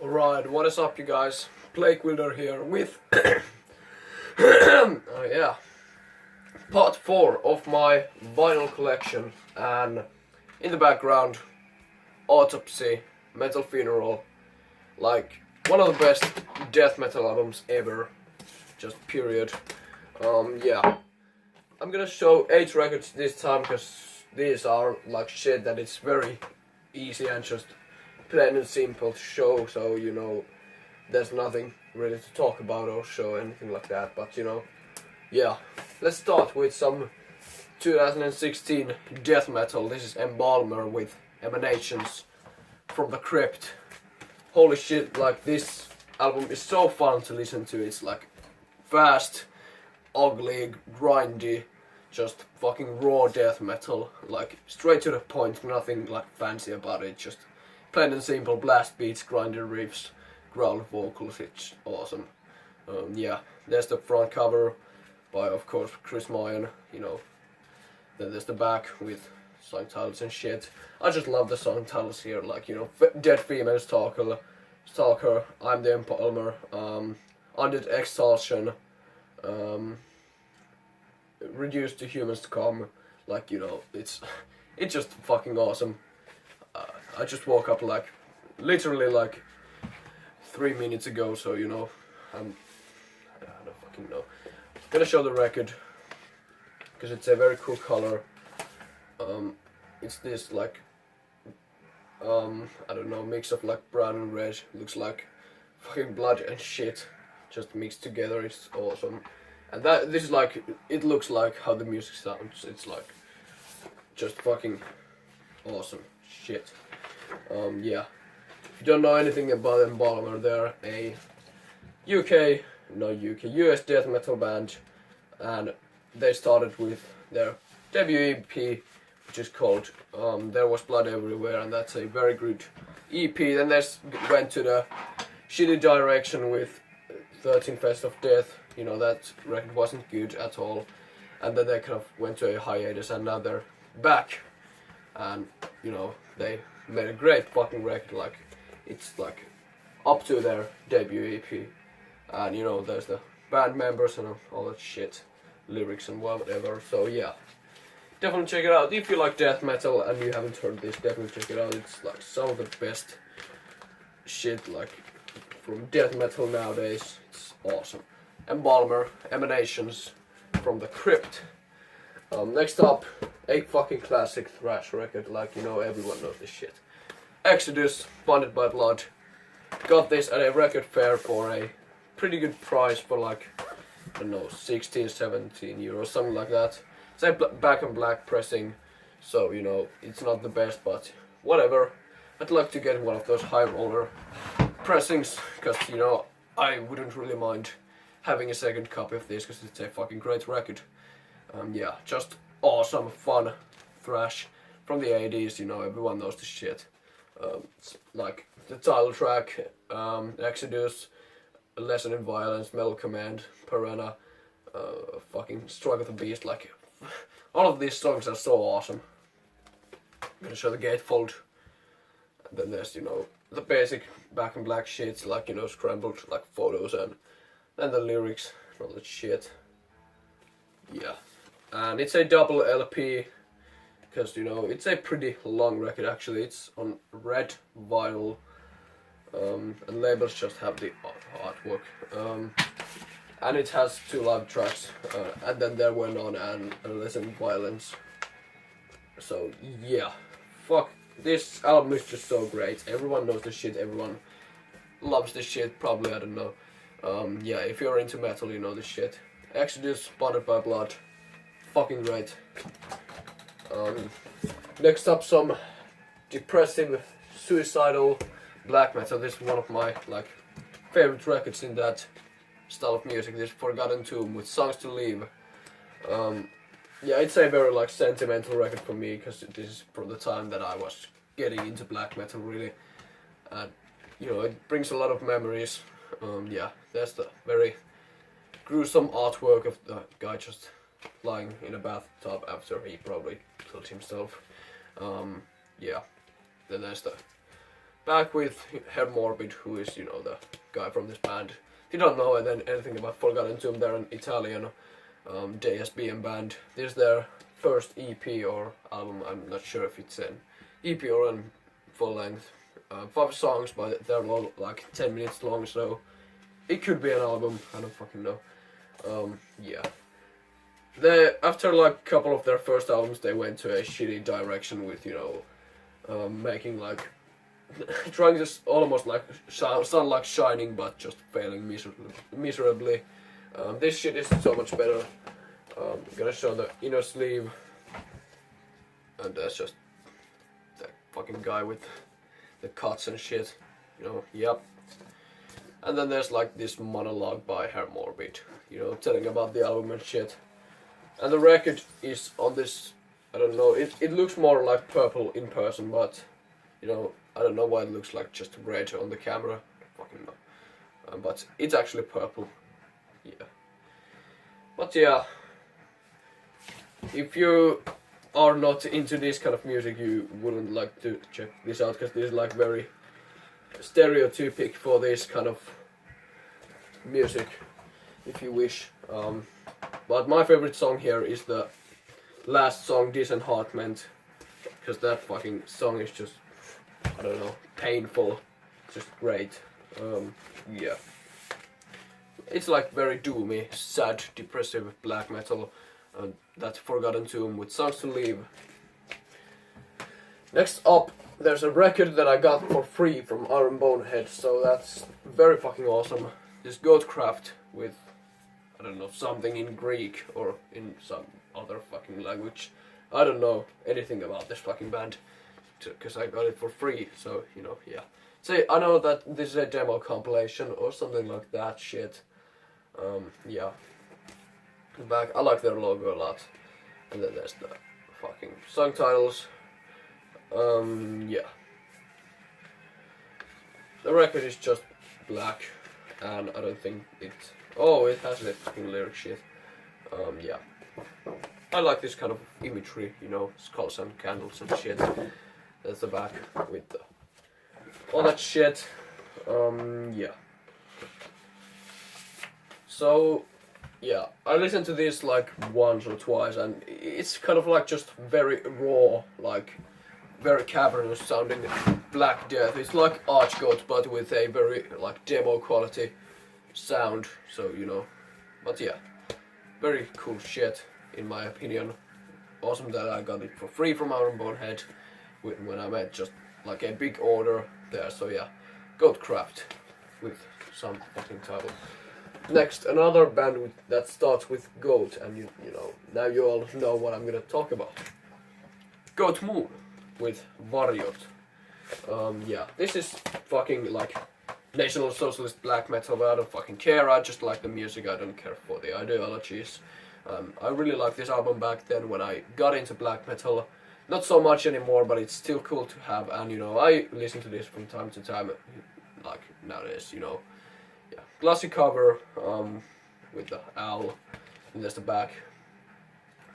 Alright, what is up you guys? Blake Wilder here with yeah, part 4 of my vinyl collection, and in the background, Autopsy, Metal Funeral, like one of the best death metal albums ever, just period. Yeah, I'm gonna show 8 records this time because these are like shit that it's very easy and just plain and simple to show, so you know there's nothing really to talk about or show anything like that, but you know, yeah, let's start with some 2016 death metal. This is Embalmer with Emanations from the Crypt. Holy shit, like this album is so fun to listen to. It's like fast, ugly, grindy, just fucking raw death metal, like straight to the point, nothing like fancy about it, just plain and simple blast beats, grinded riffs, growl vocals. It's awesome. Yeah, there's the front cover by, of course, Chris Mayan, you know. Then there's the back with song titles and shit. I just love the song titles here, like, you know, Dead Female Stalker, I'm the Embalmer, Undead Exhaustion, Reduced to Humans to Come, like, you know, it's just fucking awesome. I just woke up like, literally like 3 minutes ago, so you know, I don't fucking know. I'm gonna show the record, because it's a very cool color. It's this like, I don't know, mix of like brown and red. Looks like fucking blood and shit, just mixed together. It's awesome. And this is like, it looks like how the music sounds. It's like, just fucking awesome shit. Yeah, if you don't know anything about Embalmer, they're a US death metal band, and they started with their debut EP, which is called There Was Blood Everywhere, and that's a very good EP. Then they went to the shitty direction with 13 Fest of Death. You know, that record wasn't good at all, and then they kind of went to a hiatus, and now they're back, and you know, they made a great fucking record. Like, it's like up to their debut EP, and you know, there's the band members and all that shit, lyrics and whatever. So yeah, definitely check it out if you like death metal and you haven't heard this. Definitely check it out. It's like some of the best shit like from death metal nowadays. It's awesome. Embalmer, Emanations from the Crypt. Next up, a fucking classic thrash record, like, you know, everyone knows this shit. Exodus, Bonded by Blood. Got this at a record fair for a pretty good price, for like, I don't know, 16, 17 euros, something like that. It's a back and black pressing, so, you know, it's not the best, but whatever. I'd like to get one of those high roller pressings, because, you know, I wouldn't really mind having a second copy of this, because it's a fucking great record. Yeah, just awesome, fun thrash from the 80s, you know, everyone knows the shit. It's like the title track, Exodus, Lesson in Violence, Metal Command, Piranha, fucking Strike of the Beast, like, all of these songs are so awesome. I'm gonna show the gatefold, and then there's, you know, the basic back and black shits, like, you know, scrambled, like, photos, and then the lyrics, and all that shit. Yeah. And it's a double LP, because, you know, it's a pretty long record actually. It's on red vinyl, and labels just have the artwork. And it has 2 live tracks, and then There Were None and Lesson in Violence. So yeah, fuck, this album is just so great. Everyone knows the shit, everyone loves this shit, probably, I don't know. Yeah, if you're into metal, you know this shit. Exodus, Bonded by Blood. Fucking great. Next up, some depressive, suicidal black metal. This is one of my like favorite records in that style of music. This Forgotten Tomb with Songs to Leave. Yeah, it's a very like sentimental record for me, because this is from the time that I was getting into black metal really, and you know, it brings a lot of memories. Yeah, there's the very gruesome artwork of the guy just lying in a bathtub after he probably killed himself. Yeah, then there's the back with Herr Morbid, who is, you know, the guy from this band. If you don't know anything about Forgotten Tomb, they're an Italian JSBM band. This is their first EP or album. I'm not sure if it's an EP or an full length. 5 songs, but they're all like 10 minutes long, so it could be an album. I don't fucking know. Yeah. After like a couple of their first albums, they went to a shitty direction with, you know, making like trying to almost like sound like Shining, but just failing miserably. This shit is so much better. I'm gonna show the inner sleeve, and that's just that fucking guy with the cuts and shit. You know, yep. And then there's like this monologue by Herr Morbid, you know, telling about the album and shit. And the record is on this, I don't know, it looks more like purple in person, but, you know, I don't know why it looks like just red on the camera. Fucking no. But it's actually purple. Yeah. But yeah, if you are not into this kind of music, you wouldn't like to check this out, because this is like very stereotypic for this kind of music, if you wish. But my favorite song here is the last song, Disenheartment, because that fucking song is just, I don't know, painful, just great. Yeah. It's like very doomy, sad, depressive black metal, and that's Forgotten Tomb with Songs to Leave. Next up, there's a record that I got for free from Iron Bonehead, so that's very fucking awesome. This Goatcraft with, I don't know, something in Greek or in some other fucking language. I don't know anything about this fucking band, because I got it for free, so, you know, yeah. See, I know that this is a demo compilation or something like that shit. Yeah. Back, I like their logo a lot. And then there's the fucking song titles. Yeah. The record is just black, and I don't think it... Oh, it has a fucking lyric shit. Yeah. I like this kind of imagery, you know, skulls and candles and shit. That's the back with the... all that shit. Yeah. So, yeah, I listened to this like once or twice, and it's kind of like just very raw, like very cavernous sounding Black Death. It's like Archgoat, but with a very like demo quality sound. So, you know, but yeah, very cool shit in my opinion. Awesome that I got it for free from Iron Bonehead when I made just like a big order there. So yeah, Goatcraft with some fucking title. Next, another band that starts with Goat, and you know, now you all know what I'm gonna talk about. Goat Moon with Variot. Yeah, this is fucking like National Socialist black metal, but I don't fucking care. I just like the music, I don't care for the ideologies. I really liked this album back then when I got into black metal. Not so much anymore, but it's still cool to have, and you know, I listen to this from time to time, like nowadays, you know. Yeah, glossy cover, with the owl, and there's the back.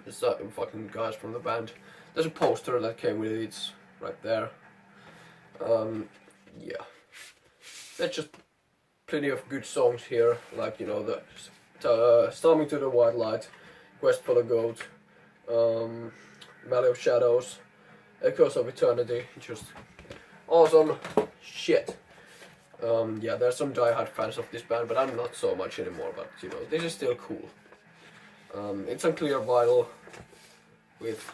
There's fucking guys from the band. There's a poster that came with it, it's right there. Yeah. There's just plenty of good songs here, like, you know, the Storming to the White Light, Quest for the Goat, Valley of Shadows, Echoes of Eternity, just awesome shit. Yeah, there's some diehard fans of this band, but I'm not so much anymore, but, you know, this is still cool. It's on clear vinyl with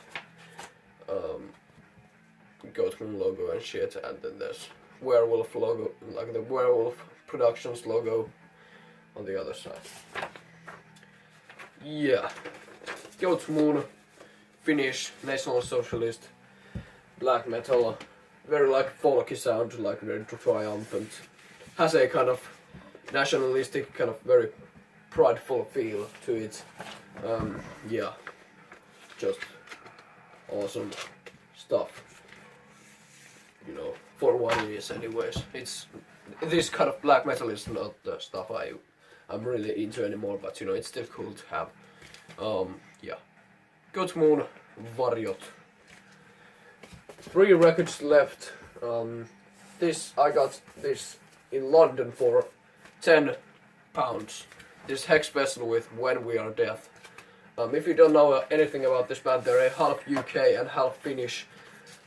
Goat Moon logo and shit, and then there's Werewolf logo, like the Werewolf Productions logo on the other side. Yeah, Goat Moon, Finnish, National Socialist, black metal, very like folky sound, like very triumphant, has a kind of nationalistic, kind of very prideful feel to it. Yeah, just awesome stuff. You know, for what it is anyways. It's, this kind of black metal is not the stuff I'm really into anymore, but you know, it's still cool to have. Yeah. Goat Moon, Variot. 3 records left. this, I got this in London for £10. This Hex Vessel with When We Are Death. If you don't know anything about this band, they're a half UK and half Finnish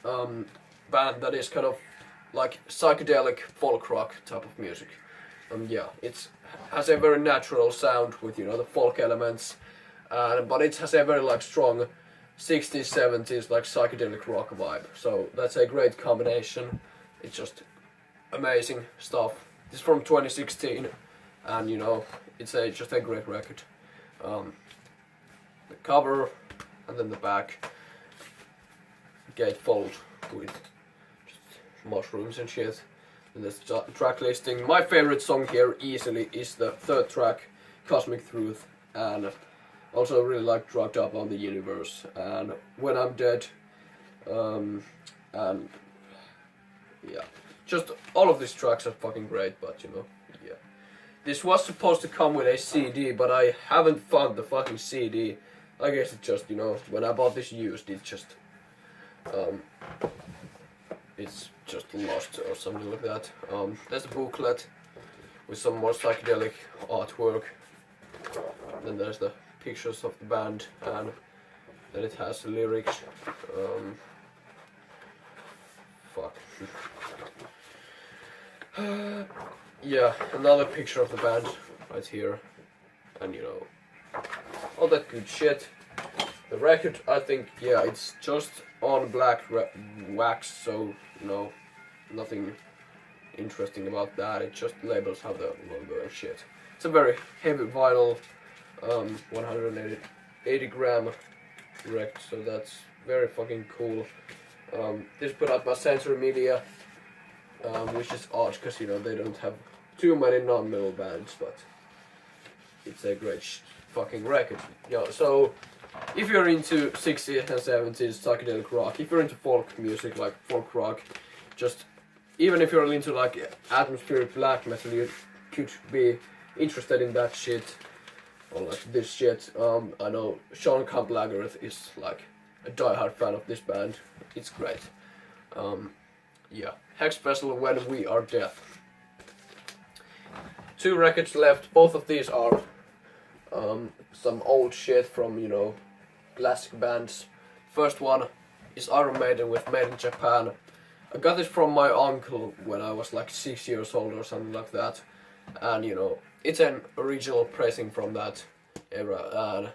band that is kind of like psychedelic folk rock type of music. Yeah, it has a very natural sound with, you know, the folk elements, but it has a very like strong 60s, 70s like psychedelic rock vibe. So that's a great combination. It's just amazing stuff. This is from 2016, and you know, it's just a great record. The cover and then the back gatefold with just mushrooms and shit. And this track listing. My favorite song here easily is the third track, Cosmic Truth, and also really like Drugged Up on the Universe and When I'm Dead, and yeah, just all of these tracks are fucking great. But you know, yeah, this was supposed to come with a CD, but I haven't found the fucking CD. I guess it just, you know, when I bought this used, it's just lost or something like that. There's a booklet with some more psychedelic artwork. Then there's the pictures of the band, and then it has the lyrics. Fuck. Yeah, another picture of the band right here, and you know, all that good shit. The record, I think, yeah, it's just on black wax, so you know, nothing interesting about that. It just labels have the logo and shit. It's a very heavy vinyl, 180 gram record, so that's very fucking cool. This put out by Sensory Media, which is odd because, you know, they don't have too many non-metal bands, but it's a great fucking record. Yeah, so if you're into 60s and 70s psychedelic rock, if you're into folk music like folk rock, just even if you're into like atmospheric black metal, you could be interested in that shit or like this shit. I know Sean Camp-Lagereth is like a diehard fan of this band. It's great. Yeah, Hex Vessel, When We Are Death. 2 records left. Both of these are some old shit from, you know, classic bands. First one is Iron Maiden with Made in Japan. I got this from my uncle when I was like 6 years old or something like that, and you know, it's an original pressing from that era, and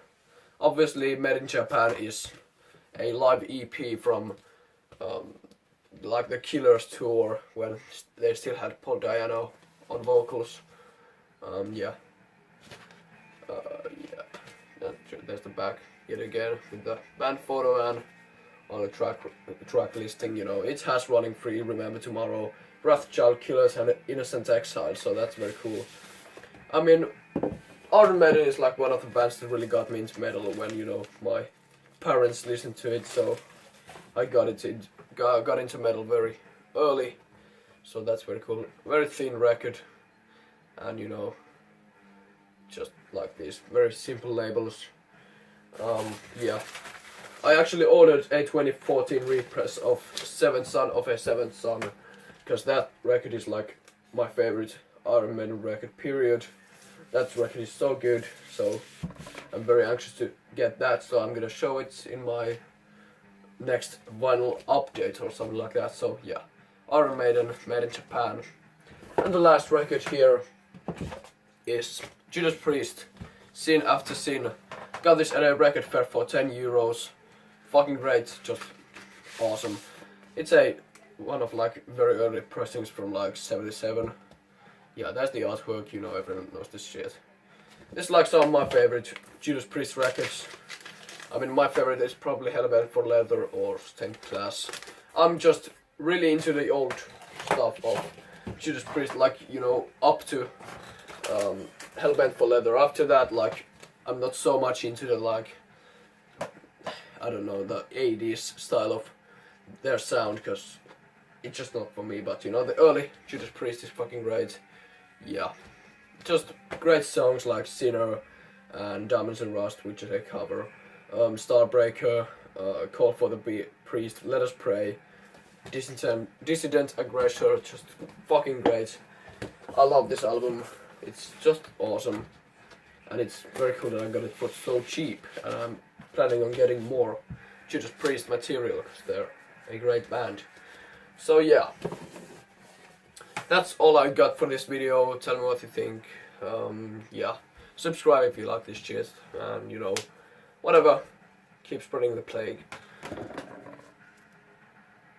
obviously Made in Japan is a live EP from like the Killers tour when they still had Paul Diano on vocals. Yeah. Yeah, there's the back yet again with the band photo and on the track listing. You know, it has Running Free, Remember Tomorrow, Wrathchild, Killers, and Innocent Exile, so that's very cool. I mean, Iron Maiden is like one of the bands that really got me into metal when, you know, my parents listened to it, so I got into metal very early, so that's very cool. Very thin record, and you know, just like these very simple labels. Yeah, I actually ordered a 2014 repress of Seventh Son of a Seventh Son, because that record is like my favorite Iron Maiden record, period. That record is so good, so I'm very anxious to get that, so I'm gonna show it in my next vinyl update or something like that. So yeah, Iron Maiden, Made in Japan. And the last record here is Judas Priest, Sin After Sin. Got this at a record fair for €10. Fucking great, just awesome. It's one of like very early pressings from like 77. Yeah, that's the artwork, you know, everyone knows this shit. This is like some of my favorite Judas Priest records. I mean, my favorite is probably Hellbent for Leather or Stained Glass. I'm just really into the old stuff of Judas Priest, like, you know, up to Hellbent for Leather. After that, like, I'm not so much into the, like, I don't know, the 80s style of their sound, because it's just not for me. But, you know, the early Judas Priest is fucking great. Yeah, just great songs like Sinner and Diamonds and Rust, which is a cover. Starbreaker, Call for the Priest, Let Us Pray, Dissident Aggressor, just fucking great. I love this album. It's just awesome, and it's very cool that I got it for so cheap, and I'm planning on getting more Judas Priest material because they're a great band. So yeah, that's all I got for this video. Tell me what you think. Yeah, subscribe if you like this shit, and you know, whatever. Keep spreading the plague.